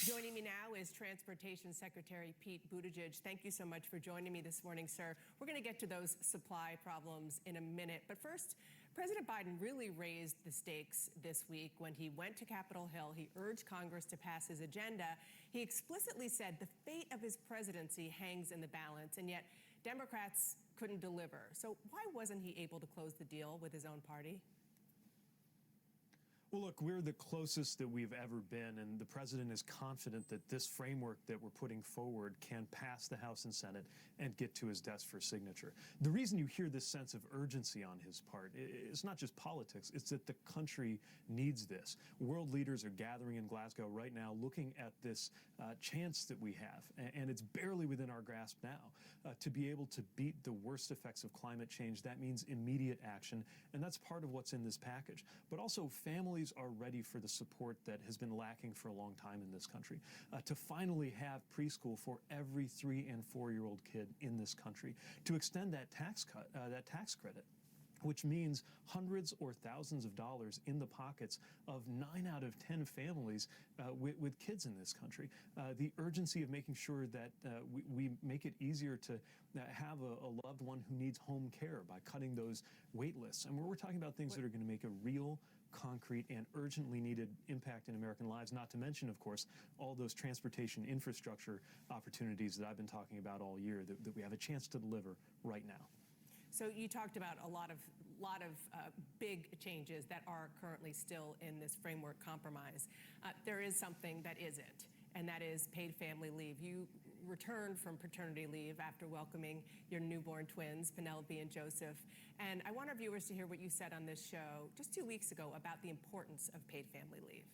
Joining me now is Transportation Secretary Pete Buttigieg. Thank you so much for joining me this morning, sir. We're going to get to those supply problems in a minute. But first, President Biden really raised the stakes this week when he went to Capitol Hill. He urged Congress to pass his agenda. He explicitly said the fate of his presidency hangs in the balance, and yet Democrats couldn't deliver. So why wasn't he able to close the deal with his own party? Well, look, we're the closest that we've ever been, and the president is confident that this framework that we're putting forward can pass the House and Senate and get to his desk for signature. The reason you hear this sense of urgency on his part is not just politics, it's that the country needs this. World leaders are gathering in Glasgow right now looking at this chance that we have, and it's barely within our grasp now, to be able to beat the worst effects of climate change. That means immediate action, and that's part of what's in this package. But also families are ready for the support that has been lacking for a long time in this country. To finally have preschool for every 3- and 4-year-old kid in this country. To extend that tax credit, which means hundreds or thousands of dollars in the pockets of 9 out of 10 families with kids in this country. The urgency of making sure that we make it easier to have a loved one who needs home care by cutting those wait lists. And we're talking about things that are going to make a real, concrete, and urgently needed impact in American lives, not to mention, of course, all those transportation infrastructure opportunities that I've been talking about all year that we have a chance to deliver right now. So you talked about a lot of big changes that are currently still in this framework compromise. There is something that isn't, and that is paid family leave. You returned from paternity leave after welcoming your newborn twins, Penelope and Joseph. And I want our viewers to hear what you said on this show just 2 weeks ago about the importance of paid family leave.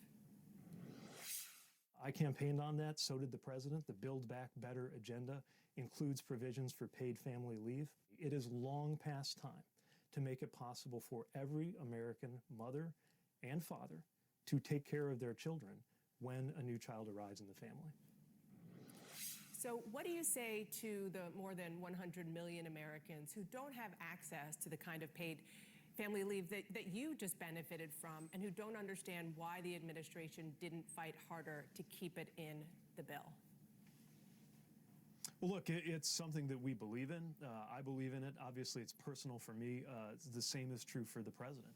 I campaigned on that, so did the president. The Build Back Better agenda includes provisions for paid family leave. It is long past time to make it possible for every American mother and father to take care of their children when a new child arrives in the family. So what do you say to the more than 100 million Americans who don't have access to the kind of paid family leave that you just benefited from, and who don't understand why the administration didn't fight harder to keep it in the bill? Well, look, it's something that we believe in. I believe in it. Obviously, it's personal for me. The same is true for the president.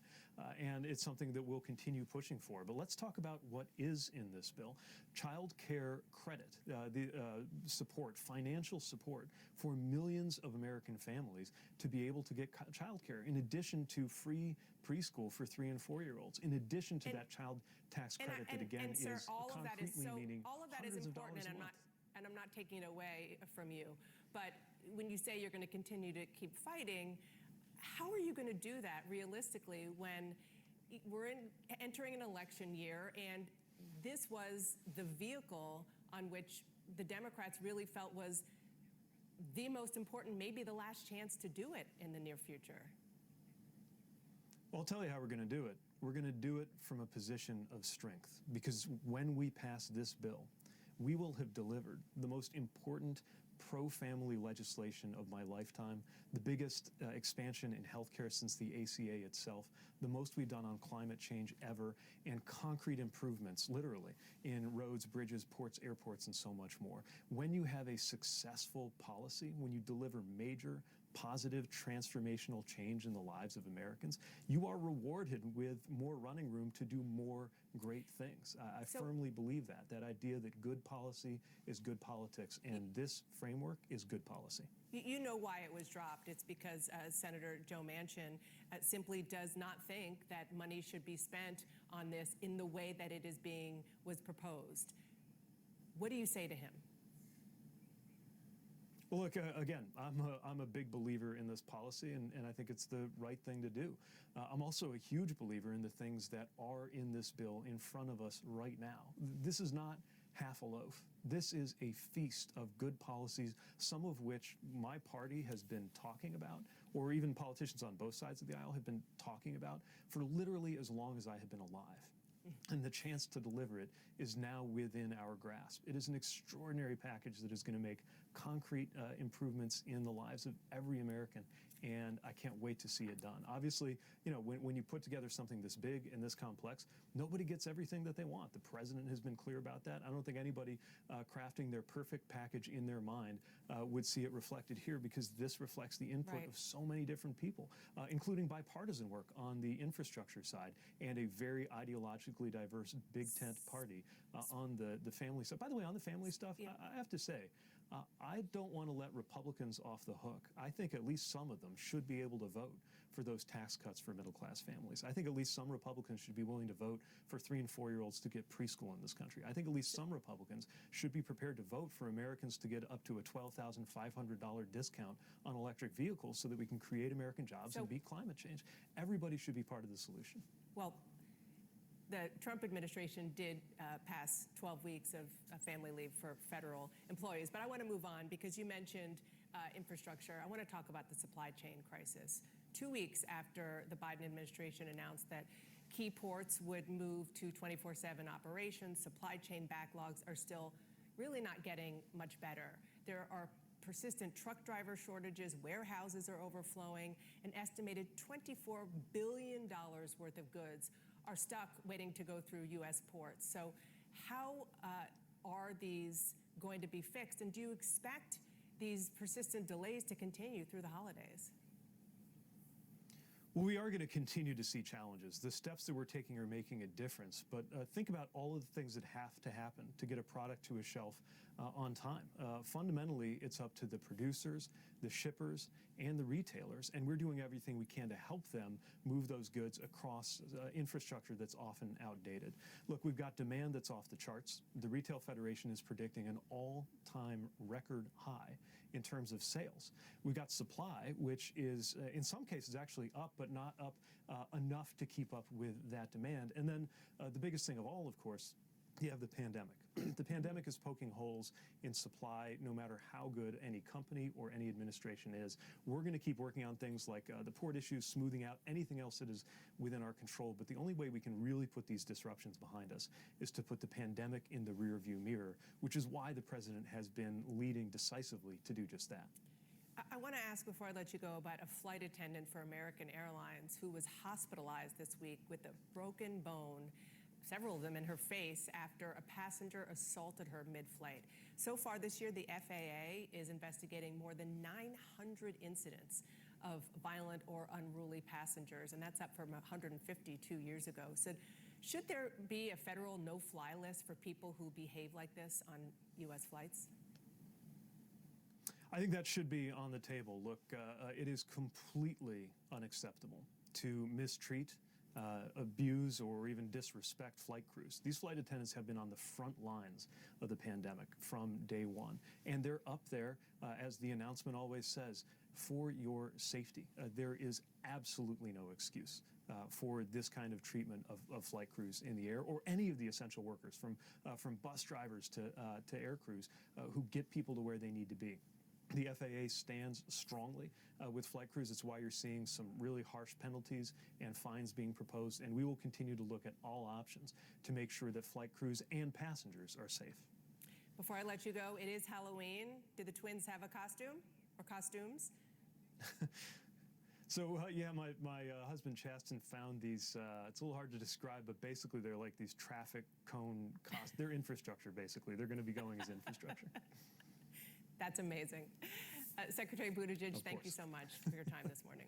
And it's something that we'll continue pushing for. But let's talk about what is in this bill. Child care credit, the support, financial support for millions of American families to be able to get child care, in addition to free preschool for 3- and 4-year-olds, in addition to that child tax credit that, again, is concretely meaning hundreds of dollars a month. And I'm not taking it away from you, but when you say you're going to continue to keep fighting, how are you going to do that realistically when we're entering an election year and this was the vehicle on which the Democrats really felt was the most important, maybe the last chance to do it in the near future? Well, I'll tell you how we're going to do it. We're going to do it from a position of strength, because when we pass this bill, we will have delivered the most important pro-family legislation of my lifetime, the biggest expansion in healthcare since the ACA itself, the most we've done on climate change ever, and concrete improvements, literally, in roads, bridges, ports, airports, and so much more. When you have a successful policy, when you deliver major, positive, transformational change in the lives of Americans, you are rewarded with more running room to do more great things. I firmly believe that idea that good policy is good politics, and this framework is good policy. You know why it was dropped. It's because Senator Joe Manchin simply does not think that money should be spent on this in the way that it was proposed. What do you say to him? Well, look, again, I'm a big believer in this policy, and I think it's the right thing to do. I'm also a huge believer in the things that are in this bill in front of us right now. This is not half a loaf. This is a feast of good policies, some of which my party has been talking about, or even politicians on both sides of the aisle have been talking about for literally as long as I have been alive. And the chance to deliver it is now within our grasp. It is an extraordinary package that is going to make concrete improvements in the lives of every American and I can't wait to see it done. Obviously, when you put together something this big and this complex, nobody gets everything that they want. The president has been clear about that. I don't think anybody crafting their perfect package in their mind would see it reflected here, because this reflects the input of so many different people, including bipartisan work on the infrastructure side and a very ideologically diverse big tent party on the family side. By the way, on the family stuff, I have to say, I don't want to let Republicans off the hook. I think at least some of them should be able to vote for those tax cuts for middle-class families. I think at least some Republicans should be willing to vote for 3- and 4-year-olds to get preschool in this country. I think at least some Republicans should be prepared to vote for Americans to get up to a $12,500 discount on electric vehicles so that we can create American jobs and beat climate change. Everybody should be part of the solution. Well, the Trump administration did pass 12 weeks of family leave for federal employees. But I want to move on, because you mentioned infrastructure. I want to talk about the supply chain crisis. 2 weeks after the Biden administration announced that key ports would move to 24/7 operations, supply chain backlogs are still really not getting much better. There are persistent truck driver shortages, warehouses are overflowing, an estimated $24 billion worth of goods are stuck waiting to go through U.S. ports. So how are these going to be fixed? And do you expect these persistent delays to continue through the holidays? Well, we are going to continue to see challenges. The steps that we're taking are making a difference. But think about all of the things that have to happen to get a product to a shelf on time. Fundamentally, it's up to the producers, the shippers, and the retailers. And we're doing everything we can to help them move those goods across infrastructure that's often outdated. Look, we've got demand that's off the charts. The Retail Federation is predicting an all-time record high in terms of sales. We've got supply, which is in some cases actually up, but not up enough to keep up with that demand. And then the biggest thing of all, of course, you have the pandemic. The pandemic is poking holes in supply no matter how good any company or any administration is. We're going to keep working on things like the port issues, smoothing out anything else that is within our control. But the only way we can really put these disruptions behind us is to put the pandemic in the rearview mirror, which is why the president has been leading decisively to do just that. I want to ask, before I let you go, about a flight attendant for American Airlines who was hospitalized this week with a broken bone, several of them in her face, after a passenger assaulted her mid-flight. So far this year, the FAA is investigating more than 900 incidents of violent or unruly passengers, and that's up from 152 years ago. So should there be a federal no-fly list for people who behave like this on U.S. flights? I think that should be on the table. Look, it is completely unacceptable to mistreat, abuse, or even disrespect flight crews. These flight attendants have been on the front lines of the pandemic from day one, and they're up there, as the announcement always says, for your safety. There is absolutely no excuse for this kind of treatment of flight crews in the air, or any of the essential workers, from bus drivers to air crews, who get people to where they need to be. The FAA stands strongly with flight crews. It's why you're seeing some really harsh penalties and fines being proposed, and we will continue to look at all options to make sure that flight crews and passengers are safe. Before I let you go, it is Halloween. Did the twins have a costume or costumes? So, yeah, my husband Chasten found these, it's a little hard to describe, but basically they're like these traffic cone costumes. They're infrastructure, basically. They're going to be going as infrastructure. That's amazing. Secretary Buttigieg, thank you so much for your time this morning.